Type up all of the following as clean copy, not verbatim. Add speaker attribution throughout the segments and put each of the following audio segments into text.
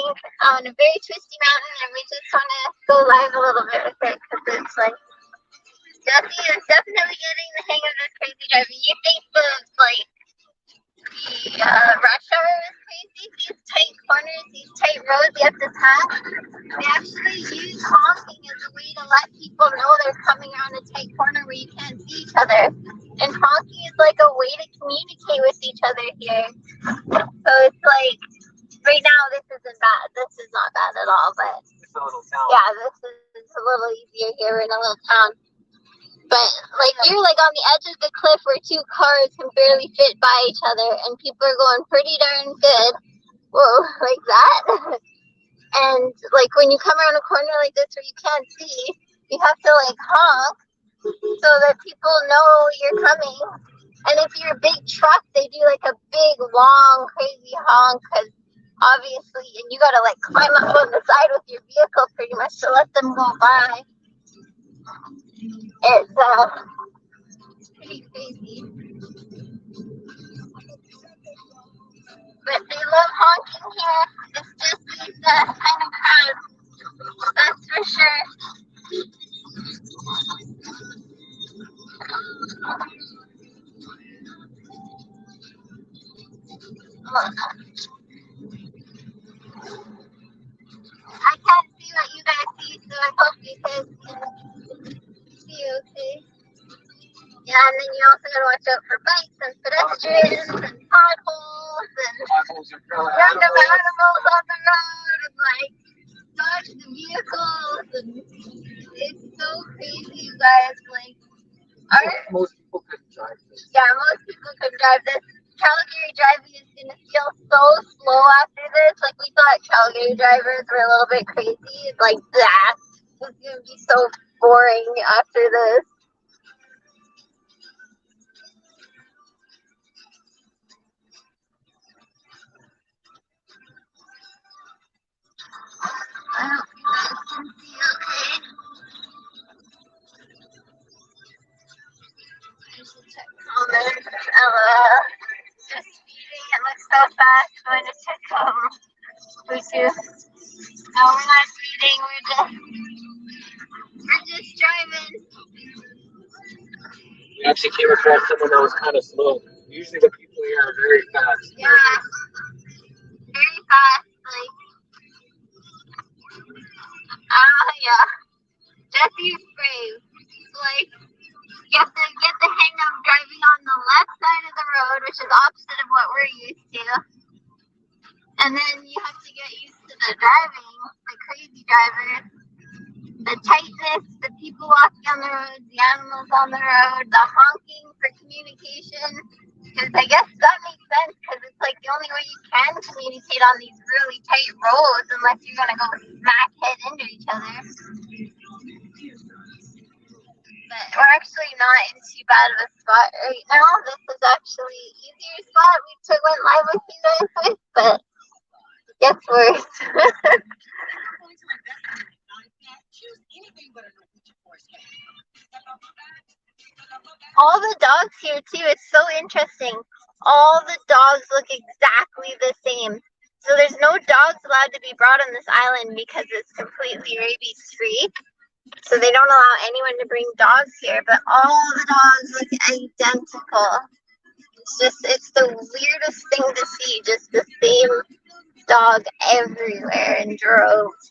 Speaker 1: honking on a very twisty mountain, and we just want to go live a little bit with it because it's like Jesse is definitely getting the hang of this crazy driving. You think the rush hour is crazy? These tight corners, these tight roads you have to pass. They actually use honking as a way to let people know they're coming around a tight corner where you can't see each other. And honking is like a way to communicate with each other here. So it's like, right now this isn't bad. This is not bad at all, but
Speaker 2: it's a little town.
Speaker 1: Yeah, this is a little easier here. We're in a little town. But like you're like on the edge of the cliff where two cars can barely fit by each other and people are going pretty darn good. Whoa, like that. And like when you come around a corner like this where you can't see, you have to like honk so that people know you're coming. And if you're a big truck, they do like a big, long, crazy honk because obviously, and you gotta like climb up on the side with your vehicle pretty much to let them go by. It's pretty crazy. But they love honking here. It's just these kind of crowds. That's for sure. I can't see what you guys see, so I hope you guys can see okay. Yeah, and then you also gotta watch out for bikes and pedestrians and potholes and random animals on the road and like dodge the vehicles and it's so crazy, you guys. Like,
Speaker 2: most people couldn't drive this.
Speaker 1: Yeah, most people couldn't drive this. Calgary driving is gonna feel so slow after this. Like we thought Calgary drivers were a little bit crazy. Like that. It's gonna be so boring after this. I hope you guys can see okay. I should check comments. Just speeding. It looks so fast. I'm going to check Bluetooth. No, we're not speeding. We're just driving.
Speaker 2: We actually came across someone that was kind of slow. Usually the people here are very fast.
Speaker 1: Yeah. Very fast. Like, yeah. Jesse's brave. Like, you have to get the hang of driving on the left side of the road, which is opposite of what we're used to. And then you have to get used to the driving, the crazy drivers, the tightness, the people walking on the road, the animals on the road, the honking for communication. Because I guess that makes sense because it's like the only way you can communicate on these really tight roads unless you're going to go smack head into each other. But we're actually not in too bad of a spot right now. This is actually an easier spot we went live with you guys with, but it gets worse. All the dogs here too, it's so interesting. All the dogs look exactly the same. So there's no dogs allowed to be brought on this island because it's completely rabies free. So they don't allow anyone to bring dogs here, but all the dogs look identical. It's the weirdest thing to see, just the same dog everywhere in droves.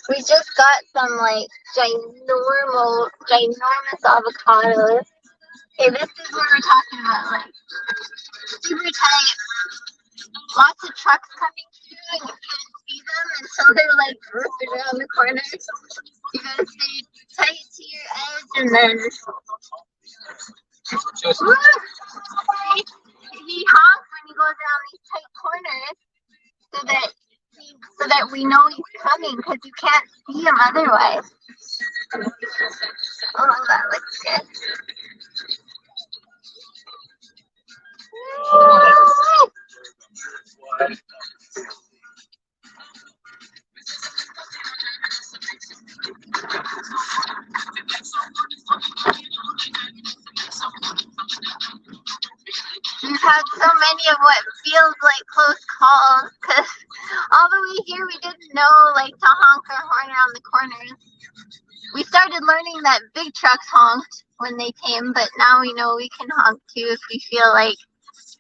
Speaker 1: We just got some like ginormous avocados. Okay, this is what we're talking about, like super tight, lots of trucks coming through and you can't see them until they're like grouped around the corners. You gotta stay tight to your edge and then he honks when he goes around these tight corners so that we know he's coming because you can't see him otherwise. Oh, that looks good. We've had so many of what feels like close calls, because all the way here we didn't know like to honk our horn around the corners. We started learning that big trucks honked when they came, but now we know we can honk too if we feel like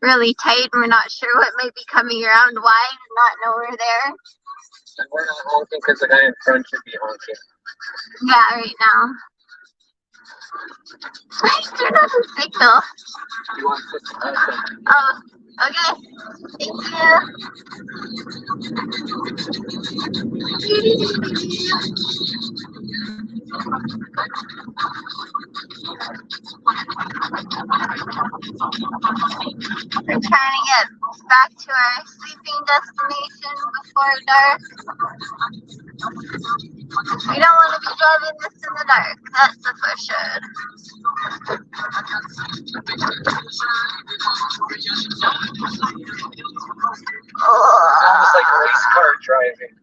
Speaker 1: really tight and we're not sure what might be coming around wide and not know we're there.
Speaker 2: And we're not honking because the guy in front should be honking.
Speaker 1: Yeah, right now. I turned on the signal.
Speaker 2: You want to put some ice on?
Speaker 1: Oh, okay. Thank you. We're trying to get back to our sleeping destination before dark. We don't want to be driving this in the dark, that's for sure.
Speaker 2: Sounds like race car driving.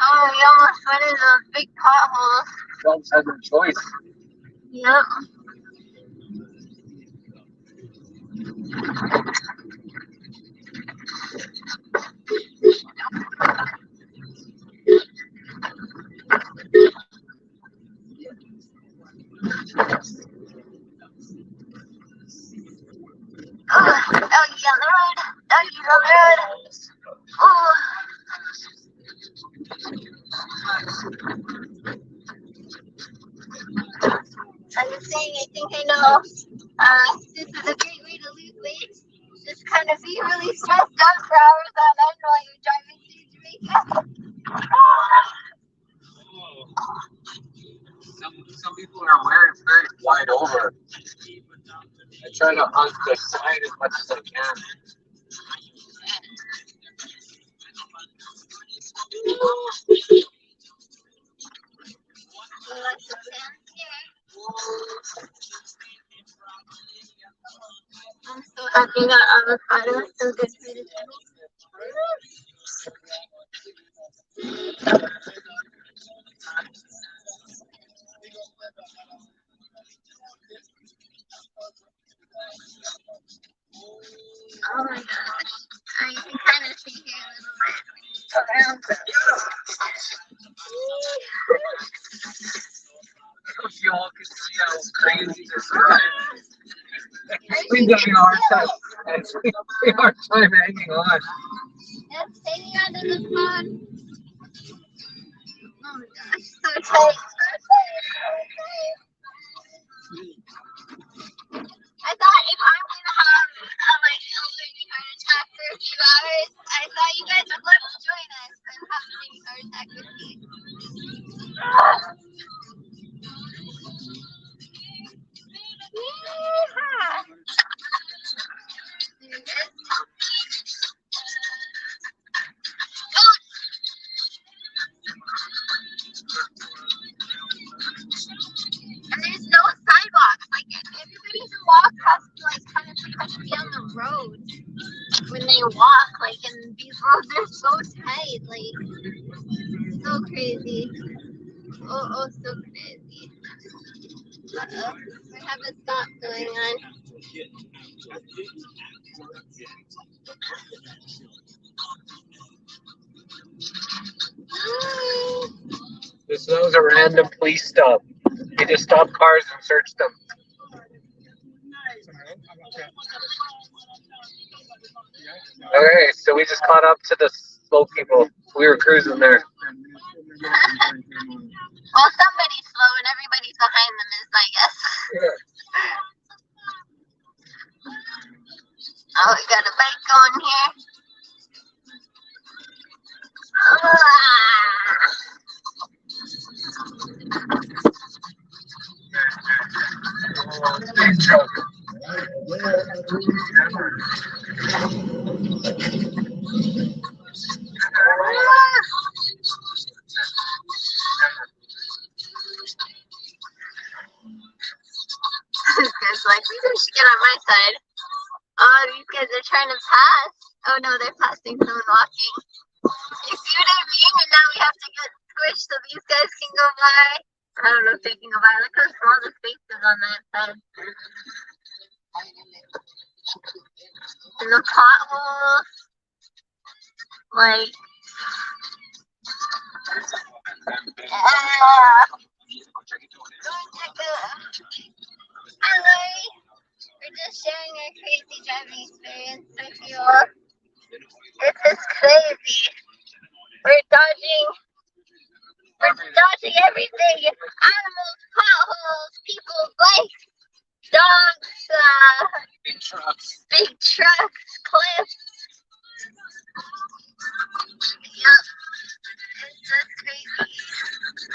Speaker 1: Oh, we almost went into those big potholes.
Speaker 2: Dogs have no choice.
Speaker 1: Yep. Oh, doggies on the road. Doggies on the road. Oh. I was saying, I think I know. This is a great way to lose weight. Just kind of be really stressed out for hours on end while you're driving through Jamaica.
Speaker 2: Some people are wearing very wide over. I try to hug the side as much as I can.
Speaker 1: I'm so happy that avocado is so good for the tummy. Oh my gosh. You can kind of see here a little bit when you go around.
Speaker 2: If you all could see how crazy this is. We're having a hard time. We have a hard time hanging on.
Speaker 1: Yes, hanging on to the phone. Oh my gosh, so tight, so tight, I thought if I'm gonna have like a mini heart attack for a few hours, I thought you guys would love to join us and have a mini heart attack with me. Yeehaw! There it is. And there's no sidewalks. Like everybody who walks has to like kind of be on the road when they walk. Like, and these roads are so tight. Like, so crazy. Oh, so crazy. Uh-oh. We have a stop going on.
Speaker 2: This was a random police stop. They just stopped cars and searched them. Okay, so we just caught up to the slow people. We were cruising there.
Speaker 1: Well, somebody's slow and everybody's behind them is, I guess. Oh, we got a bike going here.
Speaker 2: Big truck.
Speaker 1: This guy's like, you guys should get on my side. Oh, these guys are trying to pass. Oh no, they're passing someone walking. You see what I mean? And now we have to get squished so these guys can go by. I don't know if they can go by. Look how small the space is on that side. And the potholes, like, hello. We're just sharing our crazy driving experience with you all. It's just crazy. We're dodging everything. Animals, potholes, people's bikes, dogs, big trucks, cliffs. Yep. It's just crazy.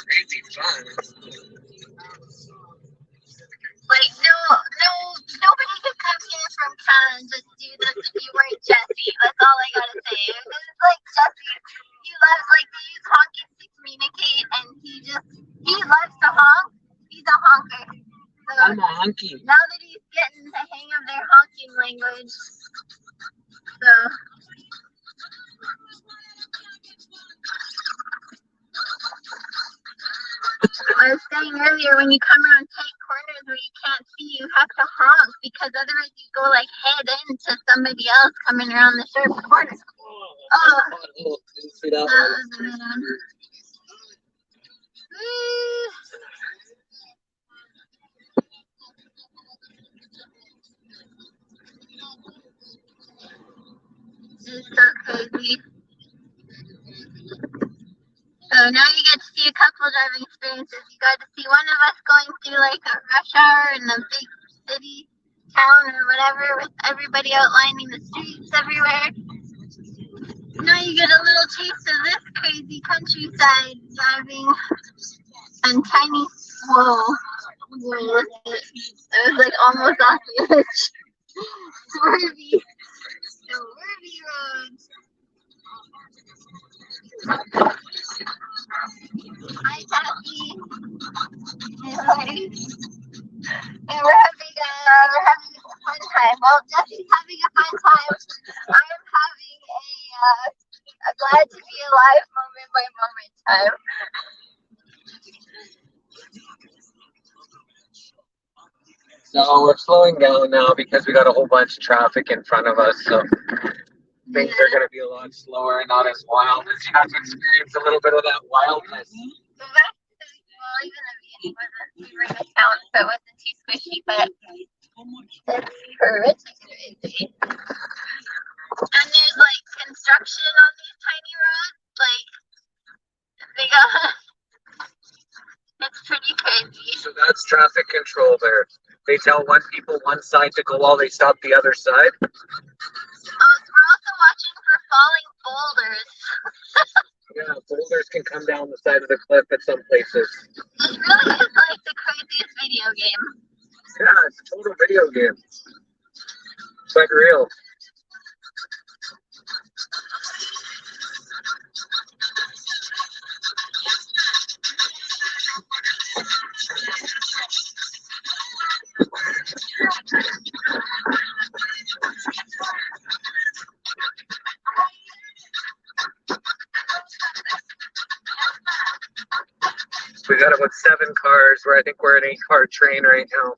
Speaker 2: Crazy fun.
Speaker 1: Like, nobody could come here from Canada and just do this if you weren't Jesse. That's all I gotta say. It's like Jesse, he loves, like, to use honking to communicate, and he loves to honk. He's a honker. So
Speaker 2: I'm a honky.
Speaker 1: now that he's getting the hang of their honking language, so. I was saying earlier, when you come around tight corners where you can't see, you have to honk because otherwise you go like head into somebody else coming around the sharp corner. Oh,
Speaker 2: See that
Speaker 1: that was a good one. Woo. It's so crazy. So now you get to see a couple driving experiences. You got to see one of us going through like a rush hour in a big city, town, or whatever, with everybody outlining the streets everywhere. Now you get a little taste of this crazy countryside driving and tiny. Whoa, it was like almost off the edge. Swervy roads. Hi, Taffy. And we're having a fun time. Well, Jesse's having a fun time. I'm having a glad to be alive moment by moment time.
Speaker 2: So we're slowing down now because we got a whole bunch of traffic in front of us. So things are going to be a lot slower and not as wild. As you have to experience a little bit of that wildness.
Speaker 1: So that's well, even the beginning wasn't super in the town, so it wasn't too squishy, but it's pretty crazy. And there's like construction on these tiny roads, like they got. It's pretty crazy.
Speaker 2: So that's traffic control there. They tell people one side to go while they stop the other side.
Speaker 1: We're also watching for falling boulders.
Speaker 2: Yeah, boulders can come down the side of the cliff at some places.
Speaker 1: It really is like the craziest video game.
Speaker 2: Yeah, it's a total video game. But real. We got about 7 cars. I think we're an 8-car train right now.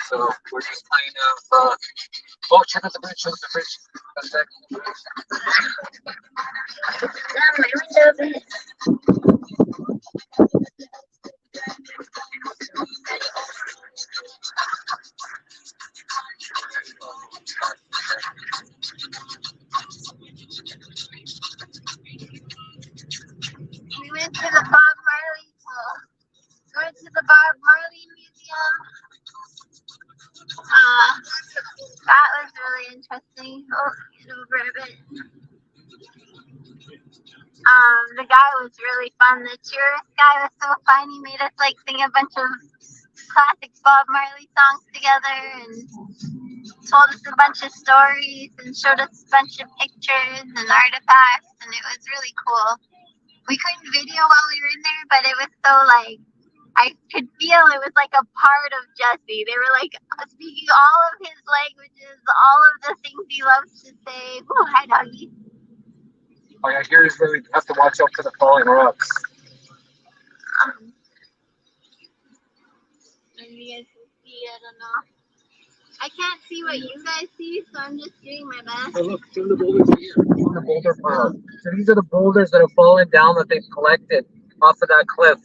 Speaker 2: So we're just kind of. Oh, check out the bridge! Check out the bridge! One sec.
Speaker 1: Down my window. We went to the Bob Marley. We went to the Bob Marley Museum. That was really interesting. Oh, get over a bit. The guy was really fun. The tourist guy was so fun. He made us like sing a bunch of classic Bob Marley songs together and told us a bunch of stories and showed us a bunch of pictures and artifacts, and it was really cool. We couldn't video while we were in there, but it was so like I could feel it was like a part of Jesse. They were like speaking all of his languages, all of the things he loves to say. Oh, hi, doggy.
Speaker 2: Oh yeah, here's where we have to watch out for the falling rocks.
Speaker 1: Maybe you guys can see, I don't know. I can't see what you guys see, so I'm just doing my best.
Speaker 2: Oh look, see the boulders here. The boulder pile. So these are the boulders that have fallen down that they've collected off of that cliff.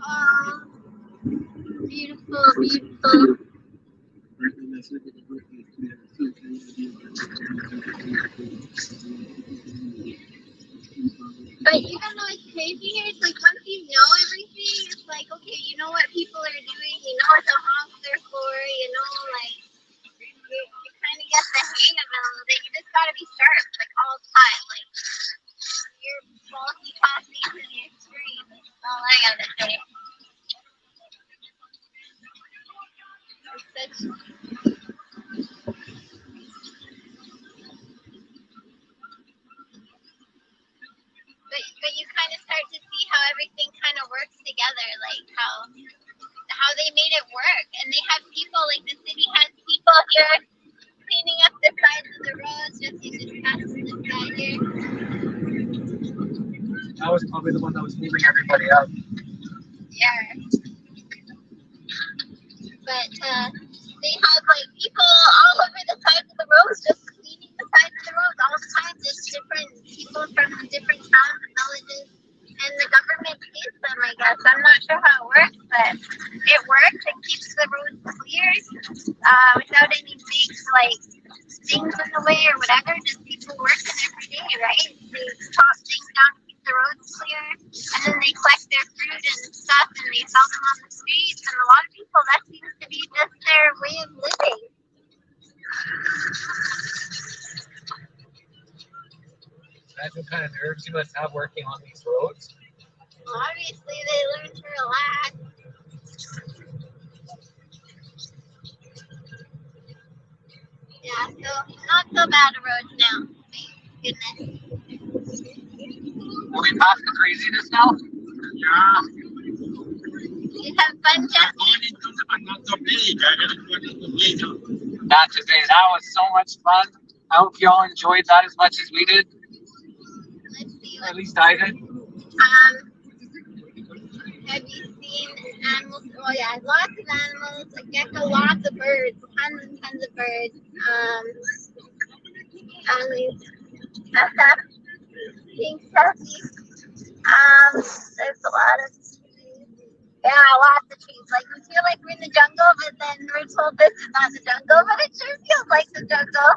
Speaker 1: Oh, beautiful, beautiful. But even though it's crazy here, it's like once you know everything, it's like, okay, you know what people are doing, you know what the honks are for, you know, like, you kind of get the hang of it a little bit. You just gotta be sharp, like, all the time. Like, you're multitasking to the extreme. That's all I gotta say. It's such... But you kind of start to see how everything kind of works together, like how they made it work. And they have people, like the city has people here cleaning up the sides of the roads. Just you just pass this guy here.
Speaker 2: That was probably the one that was moving everybody up.
Speaker 1: Yeah. But they have like people all over the sides of the roads just cleaning the sides of the roads all the time. There's different people from different towns and villages, and the government pays them, I guess. I'm not sure how it works, but it works. It keeps the roads clear without any big like things in the way or whatever. Just people working every day, right? They chop things down to keep the roads clear, and then they collect their fruit and stuff, and they sell them on the streets. And a lot of people, that seems to be just their way of living.
Speaker 2: Imagine what kind of nerves you must have working on these roads.
Speaker 1: Well, obviously, they learn to relax. Yeah, so not so bad a roads now. Thank goodness.
Speaker 2: Are we past the craziness now? Yeah.
Speaker 1: You have fun, Jesse?
Speaker 2: Not today. That was so much fun. I hope y'all enjoyed that as much as we did.
Speaker 1: Let's see.
Speaker 2: At least I did.
Speaker 1: Have you seen animals? Oh yeah, lots of animals. A gecko, lots of birds, tons and tons of birds. Pink turkeys. There's a lot of trees. Yeah, lots of trees. Like we feel like we're in the jungle, but then we're told this is not the jungle, but it sure feels like the jungle.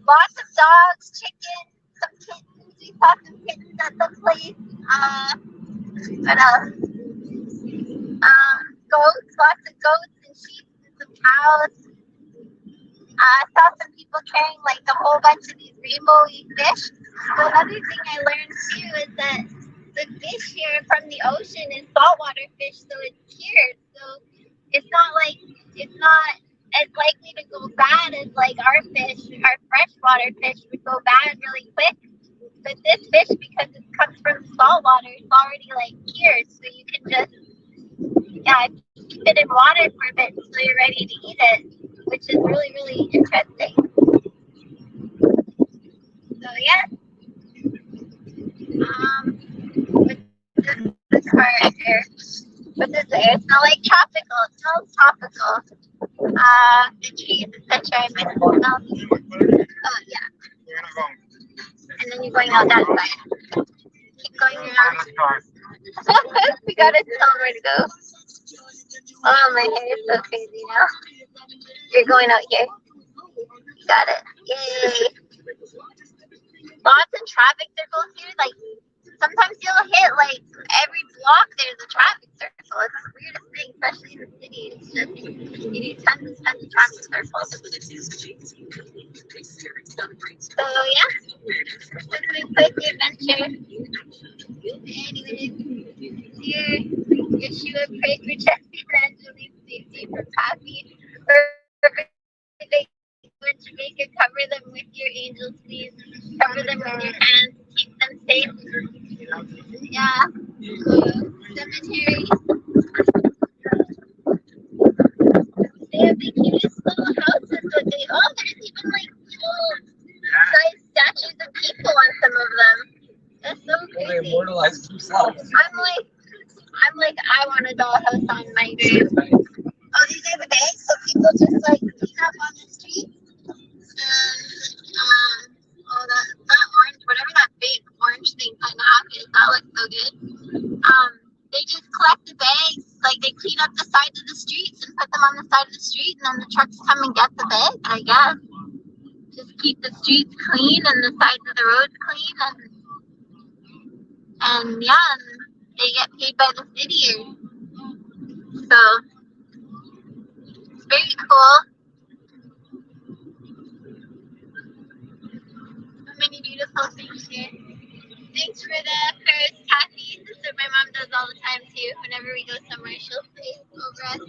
Speaker 1: Lots of dogs, chickens, some kittens. We saw some kittens at the place. What else? Goats, lots of goats and sheep and some cows. I saw some people carrying like a whole bunch of these rainbowy fish. So another thing I learned too is that the fish here from the ocean is saltwater fish, so it's cured. So it's not as likely to go bad as like our fish, our freshwater fish would go bad really quick. But this fish, because it comes from saltwater, it's already like cured, so you can just keep it in water for a bit until you're ready to eat it, which is really, really interesting. So yeah. This part here. But this air smells like tropical. It smells tropical. The trees, etc. Oh yeah. And then you're going out that side. Keep going around. We gotta tell where to go. Oh, my hair is so crazy now. You're going out here. You got it. Yay. Lots of traffic circles here. Like, sometimes you'll hit, like, every block there's a traffic circle. It's the weirdest thing, especially in the city. It's just, you need tons and tons of traffic circles. So, yeah. Just doing quite the adventure. Anyway, here, Yeshua prayed for Jesse Evangeline safety from Pappy. Jamaica, cover them with your angels, please. Cover them with your hands. Keep unsafe. Yeah. Cemetery. They have the cutest little houses that they oh, there's even like full size statues of people on some of them. That's so
Speaker 2: They
Speaker 1: crazy.
Speaker 2: immortalized themselves.
Speaker 1: I'm like, I want a dollhouse on my grave. Oh, these are the bags, so people just like clean up on the street. And that orange, whatever that big orange thing on the app is, that looks so good. They just collect the bags, like they clean up the sides of the streets and put them on the side of the street, and then the trucks come and get the bag. I guess just keep the streets clean and the sides of the roads clean, and yeah, and they get paid by the city here. So it's very cool. So many beautiful things here. Thanks for the prayers, Kathy. This is what my mom does all the time too. Whenever we go somewhere, she'll pray over us.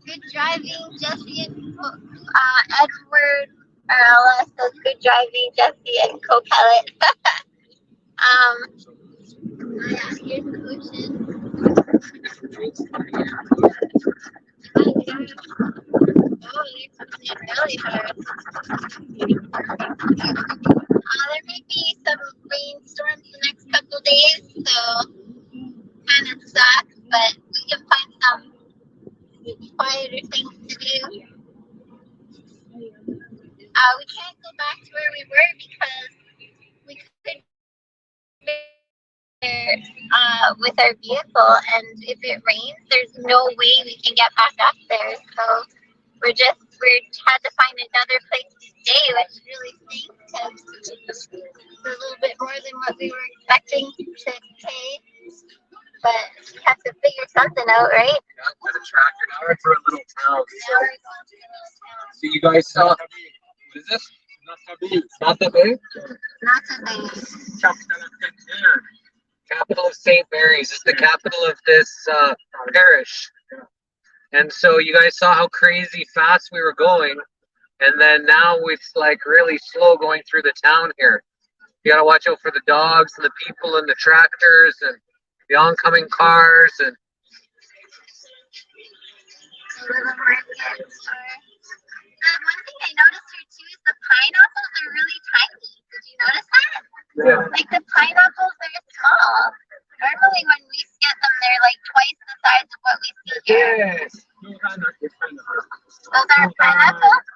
Speaker 1: Good driving, Jesse and Edward. Ella says good driving, Jesse and co-pilot. Yeah, here's the ocean. Oh, there's something really hard. There may be some rainstorms the next couple days, so kind of sucks, but we can find some quieter things to do. We can't go back to where we were because we couldn't with our vehicle, and if it rains, there's no way we can get back up there. So we had to find another place to stay, which really stinks because it's a little bit more than what we were expecting to pay. But we have to figure something out, right?
Speaker 2: Yeah, with a tractor. Now we're for a little town. So you guys saw. What is this? Not the big.
Speaker 1: Not so big.
Speaker 2: Capital of St. Mary's is the capital of this parish. And so you guys saw how crazy fast we were going. And then now it's like really slow going through the town here. You gotta watch out for the dogs and the people and the tractors and the oncoming cars and
Speaker 1: One thing I noticed here too is the pineapples are really tiny. Did you notice that?
Speaker 2: yeah.
Speaker 1: Like the pineapples are small. Normally when we get them, they're like twice the size of what we see here.
Speaker 2: Yes.
Speaker 1: Those are pineapples?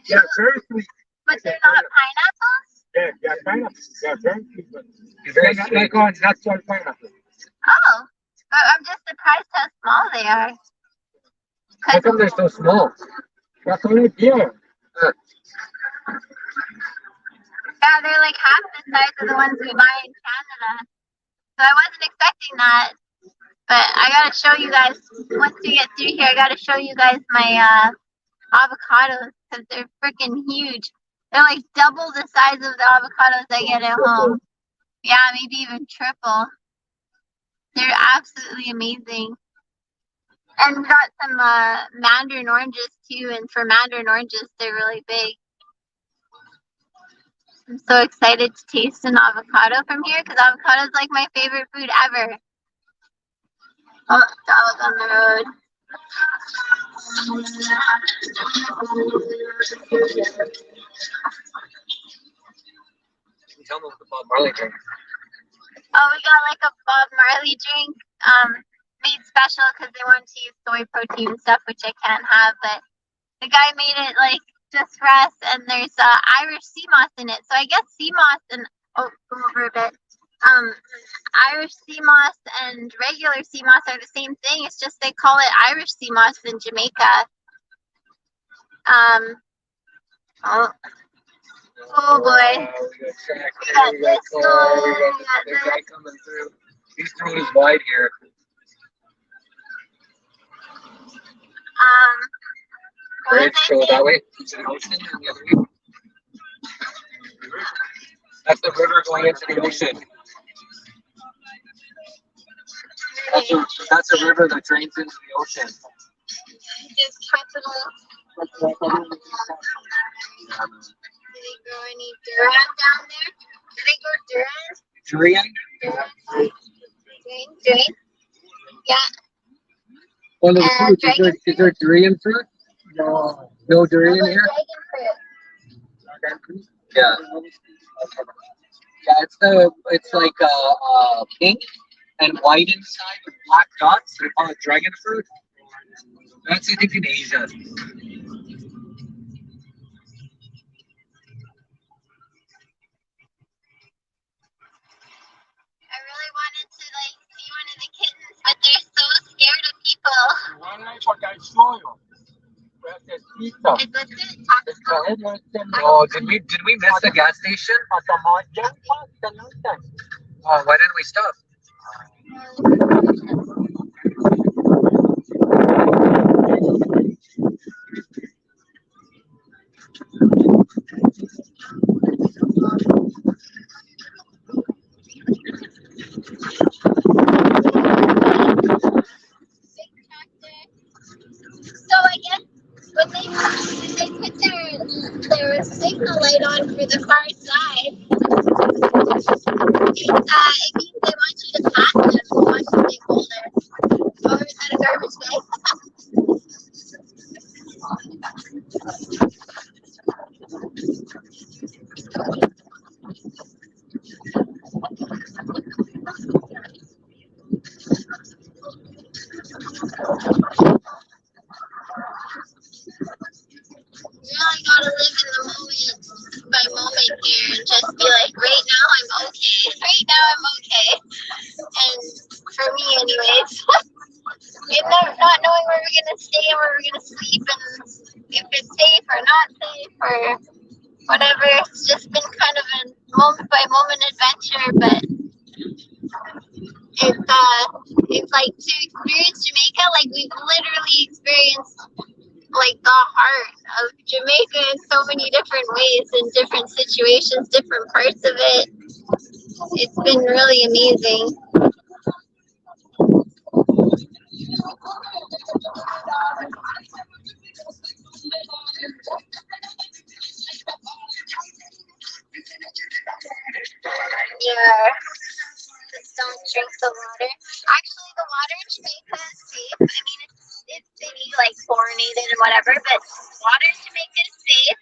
Speaker 3: Yeah, very sweet.
Speaker 1: But they're not pineapples?
Speaker 3: Yeah, pineapple. Yeah, very sweet.
Speaker 2: Very
Speaker 3: Not
Speaker 2: sweet.
Speaker 3: like on natural pineapple.
Speaker 1: Oh. But I'm just surprised how small they are.
Speaker 2: How come they're so small?
Speaker 3: That's only beer.
Speaker 1: Yeah, they're like half the size of the ones we buy in Canada. So I wasn't expecting that. But I gotta show you guys, once we get through here, I gotta show you guys my avocados because they're freaking huge. They're like double the size of the avocados I get at home. Yeah, maybe even triple. They're absolutely amazing. And we got some mandarin oranges too, and for mandarin oranges, they're really big. I'm so excited to taste an avocado from here because avocado is like my favorite food ever. Oh, dog on the road.
Speaker 2: Tell them the Bob Marley drink.
Speaker 1: Oh, we got like a Bob Marley drink, made special because they wanted to use soy protein and stuff, which I can't have. But the guy made it like just for us, and there's Irish sea moss in it. So I guess sea moss and go over a bit. Irish sea moss and regular sea moss are the same thing. It's just they call it Irish sea moss in Jamaica. Oh boy.
Speaker 2: We got this car. We got the guy coming through. He's throwing his wide here. Bridge go that way into the ocean and the other way. That's the river going into the ocean. That's a river that drains into the ocean.
Speaker 1: Just capital Do they grow any durian down there? Do they grow durian?
Speaker 2: Durian?
Speaker 1: Durian? Yeah.
Speaker 2: One of the
Speaker 1: And
Speaker 2: fruits.
Speaker 1: dragon
Speaker 2: Is there durian fruit?
Speaker 3: No.
Speaker 2: No
Speaker 1: How
Speaker 2: durian
Speaker 1: about
Speaker 2: here?
Speaker 1: dragon fruit?
Speaker 2: Yeah. Yeah, it's like pink and white inside with black dots. They call it dragon fruit. That's I think in Asia.
Speaker 1: I really wanted to like see one of the kittens, but they're so scared of people.
Speaker 3: One night what I show you. Where's the speaker?
Speaker 1: Is this it? Taco?
Speaker 2: Oh, did we miss the gas station? Oh, why didn't we stop?
Speaker 1: So I guess when they put their signal light on for the far side, it means they want you to pass them once they older. Oh, is that a garbage bag? You really gotta live in the moment by moment here and just be like, right now I'm okay. Right now I'm okay. And for me anyways, and not knowing where we're gonna stay and where we're gonna sleep and if it's safe or not safe or whatever. It's just been kind of a moment by moment adventure, but it's like to experience Jamaica, like we've literally experienced like the heart of Jamaica in so many different ways, in different situations, different parts of it. It's been really amazing. Yeah. Just don't drink the water. Actually, the water in Jamaica is safe. I mean, it's city like chlorinated and whatever, but water in Jamaica is safe.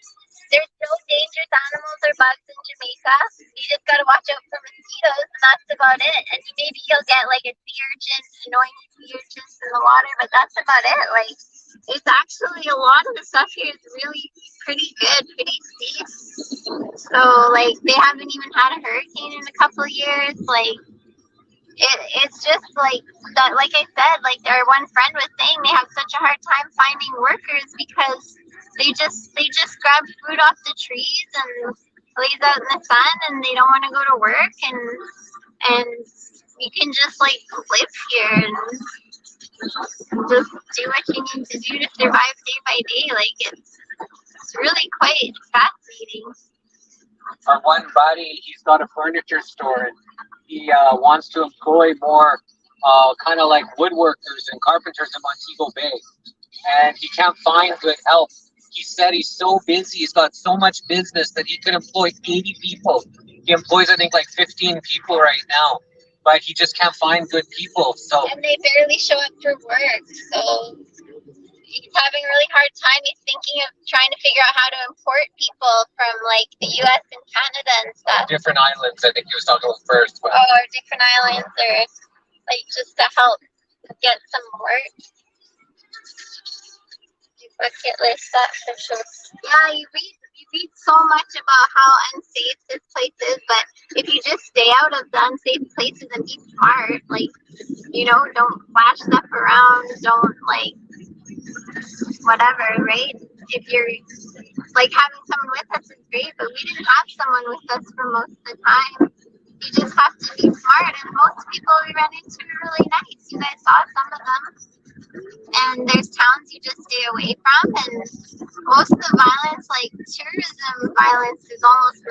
Speaker 1: There's no dangerous animals or bugs in Jamaica. You just gotta watch out for mosquitoes, and that's about it. And maybe you'll get like a sea urchin, annoying sea urchins in the water, but that's about it. Like, it's actually a lot of the stuff here is really pretty good, pretty safe. So like, they haven't even had a hurricane in a couple of years. Like, it's just like that. Like I said, like our one friend was saying, they have such a hard time finding workers because they just grab fruit off the trees and lays out in the sun, and they don't want to go to work, and you can just like live here and just do what you need to do to survive day by day. Like it's really quite fascinating.
Speaker 2: Our one buddy, he's got a furniture store, and he wants to employ more kind of like woodworkers and carpenters in Montego Bay, and he can't find good help. He said he's so busy, he's got so much business that he could employ 80 people. He employs, I think, like 15 people right now, but he just can't find good people. So
Speaker 1: And they barely show up for work, so he's having a really hard time. He's thinking of trying to figure out how to import people from like the US and Canada and stuff.
Speaker 2: different islands, I think he was talking about first. But
Speaker 1: Or different islands, or like just to help get some work. Bucket list, that's for sure. Yeah, you read so much about how unsafe this place is, but if you just stay out of the unsafe places and be smart, like, you know, don't flash stuff around, don't like whatever, right? If you're like, having someone with us is great, but we didn't have someone with us for most of the time. You just have to be smart, and most people we ran into are really nice. You guys saw some of them. And there's towns you just stay away from, and most of the violence, like tourism violence, is almost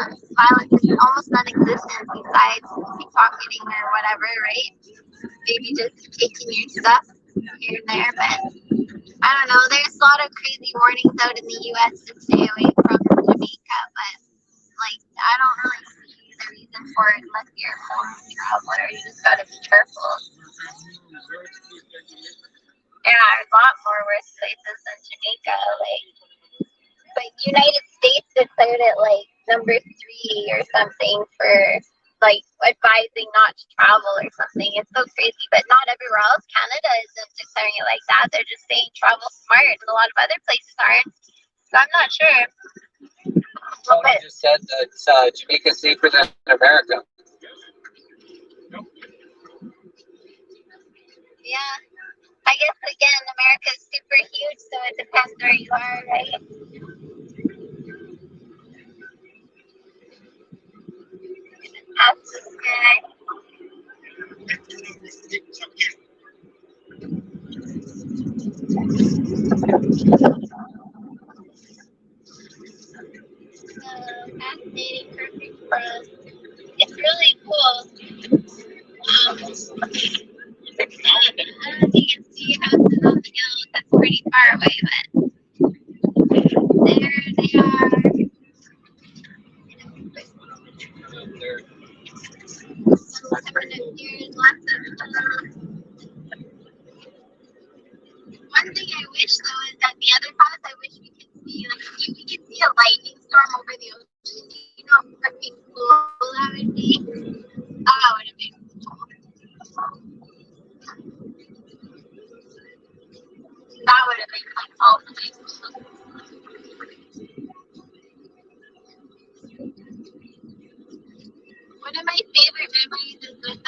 Speaker 1: non-existent besides pickpocketing or whatever, right? Maybe just taking your stuff here and there, but I don't know. There's a lot of crazy warnings out in the U.S. to stay away from Jamaica, but like I don't really see the reason for it unless you're a foreign traveler. You just gotta be careful. Yeah, there's a lot more worse places than Jamaica. Like, but United States declared it like number 3 or something for like advising not to travel or something. It's so crazy, but not everywhere else. Canada isn't declaring it like that. They're just saying travel smart, and a lot of other places aren't. So I'm not sure.
Speaker 2: Tony just said that Jamaica's safer than America.
Speaker 1: Yeah. I guess again, America's super huge, so it depends where you are, right? That's good. Fascinating, perfect for us. It's really cool. I don't know if you can see houses on the hill. That's pretty far away, but there they are. There's lots of. One thing I wish though is that the other house, I wish we could see like if we could see a lightning storm over the ocean. You know how freaking cool that would be. That would have been cool. That would have been like all the way cool. One of my favorite memories is with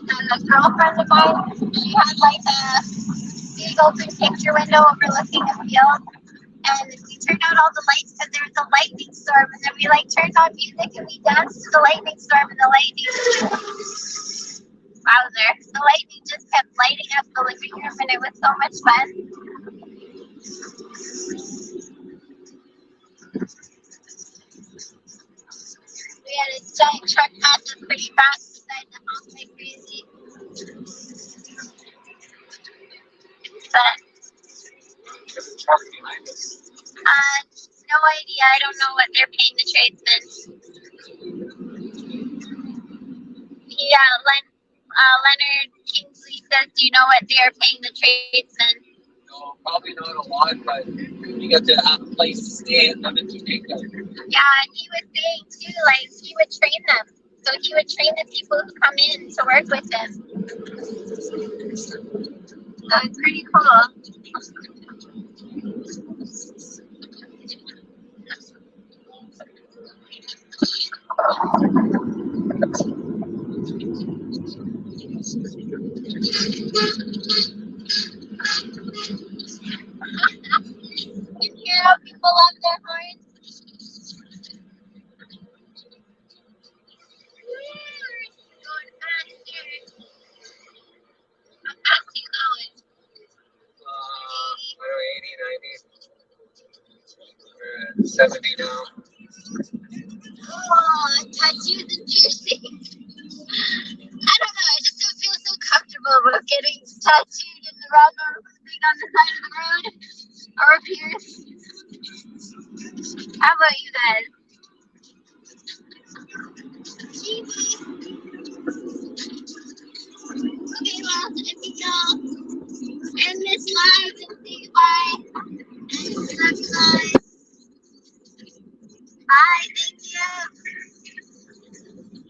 Speaker 1: a girlfriend of mine. She had like a big open picture window overlooking a field, and we turned out all the lights because there was a lightning storm, and then we like turned on music and we danced to the lightning storm, and the lightning wowzer, the lightning just kept lighting up the living room, and it was so much fun. We had a giant truck pass us pretty fast beside the house like crazy. But no idea. I don't know what they're paying the tradesmen. Yeah, Leonard Kingsley says, do you know what they are paying the tradesmen?
Speaker 2: No, probably not a lot, but you get to have a place to stay and live in Jamaica.
Speaker 1: Yeah, and he was saying too, like he would train them. So he would train the people who come in to work with him. So it's pretty cool. You hear how people love their horns? Going fast here. How fast are you going?
Speaker 2: 80, 90. We're at 70 now.
Speaker 1: Oh, tattoos and piercings. I don't know. I just don't feel so comfortable about getting tattooed in the wrong thing on the side of the road or a pierce. How about you guys? Jeez.